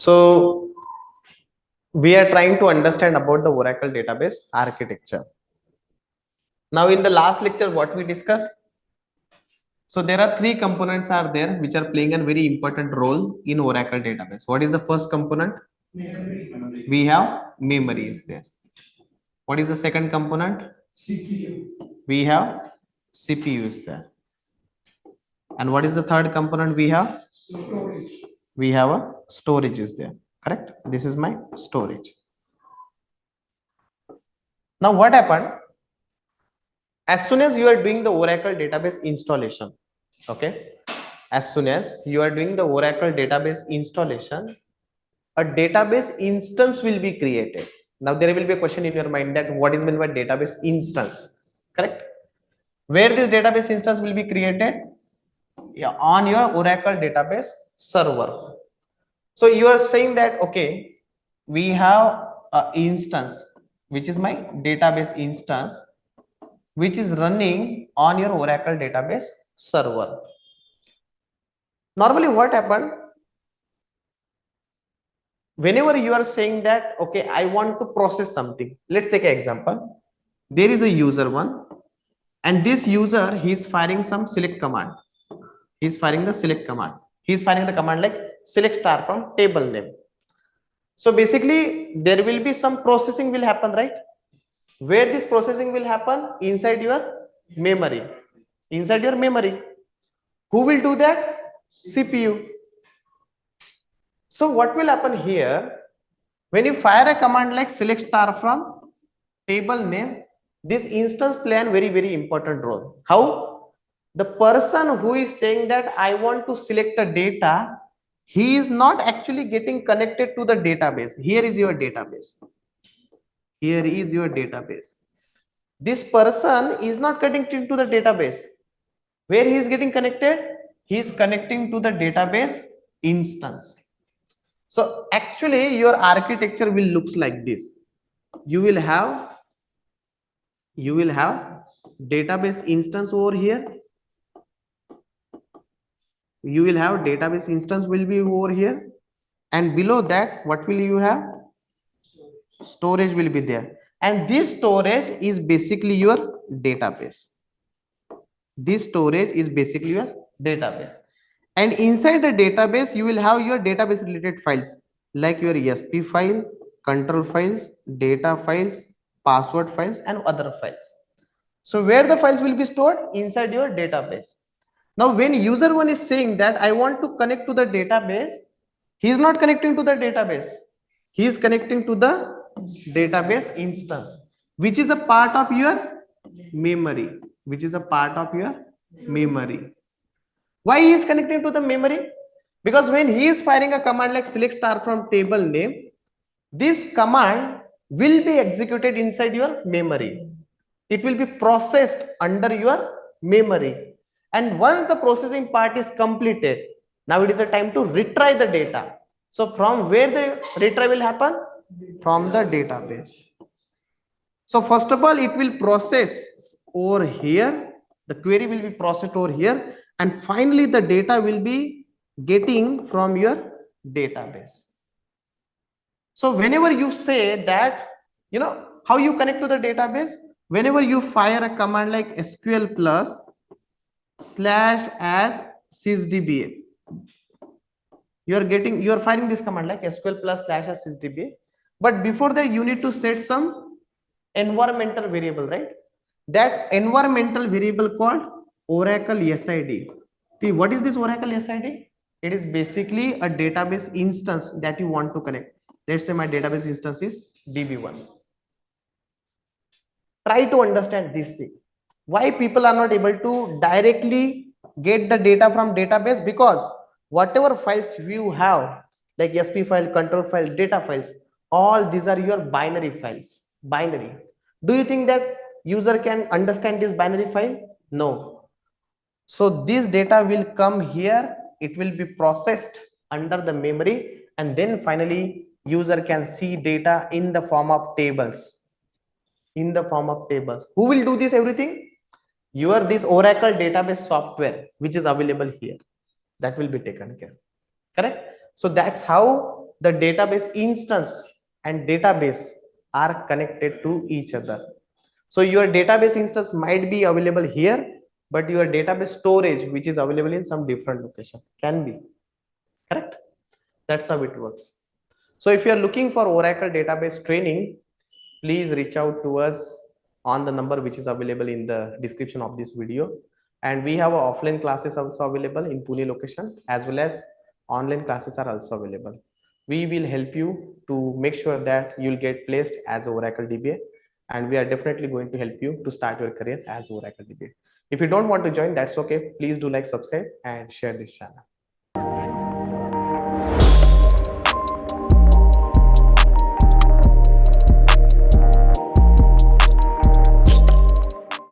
So we are trying to understand about the Oracle database architecture. Now in the last lecture, what we discussed? So there are three components are there which are playing a very important role in Oracle database. What is the first component? Memory. We have memory is there. What is the second component? CPU. We have CPU is there. And what is the third component we have? Storage. We have a storage is there. Correct? This is my storage. Now what happened? As soon as you are doing the Oracle database installation, okay, as soon as you are doing the Oracle database installation, a database instance will be created. Now there will be a question in your mind that what is meant by database instance, correct? Where this database instance will be created? Yeah, on your Oracle database server. So you are saying that, okay, we have an instance, which is my database instance, which is running on your Oracle database server. Normally what happened? Whenever you are saying that, okay, I want to process something, let's take an example. There is a user one, and this user, he is firing some select command. He is firing the select command. He is firing the command like select star from table name. So basically there will be some processing will happen, right? Where this processing will happen? Inside your memory. Inside your memory. Who will do that? CPU. So what will happen here? When you fire a command like select star from table name, this instance play a very important role. How? The person who is saying that I want to select a data, he is not actually getting connected to the database. Here is your database. Here is your database. This person is not connecting to the database. Where he is getting connected? He is connecting to the database instance. So actually your architecture will looks like this. You will have database instance over here. You will have database instance will be over here, and below that what will you have? Storage will be there, and this storage is basically your database. This storage is basically your database, and inside the database you will have your database related files like your ESP file, control files, data files, password files, and other files. So where the files will be stored? Inside your database. Now when user one is saying that I want to connect to the database, he is not connecting to the database. He is connecting to the database instance, which is a part of your memory. Which is a part of your memory. Why he is connecting to the memory? Because when he is firing a command like select star from table name, this command will be executed inside your memory. It will be processed under your memory. And once the processing part is completed, now it is a time to retry the data. So from where the retry will happen? From the database. So first of all, it will process over here. The query will be processed over here. And finally, the data will be getting from your database. So whenever you say that, you know, how you connect to the database? Whenever you fire a command like SQL plus /as sysdba, you are firing this command like SQL plus /as sysdba. But before that, you need to set some environmental variable, right? That environmental variable called Oracle SID. See, what is this Oracle SID? It is basically a database instance that you want to connect. Let's say my database instance is DB1. Try to understand this thing. Why people are not able to directly get the data from database? Because whatever files you have, like SP file, control file, data files, all these are your binary files. Binary. Do you think that user can understand this binary file? No. So this data will come here. It will be processed under the memory, and then finally user can see data in the form of tables. In the form of tables. Who will do this everything? This Oracle database software which is available here, that will be taken care. Correct? So that's how the database instance and database are connected to each other. So your database instance might be available here, but your database storage, which is available in some different location, can be correct. That's how it works. So if you are looking for Oracle database training, please reach out to us on the number which is available in the description of this video. And we have offline classes also available in Pune location, as well as online classes are also available. We will help you to make sure that you'll get placed as Oracle DBA, and we are definitely going to help you to start your career as Oracle DBA. If you don't want to join, that's okay. Please do like, subscribe, and share this channel.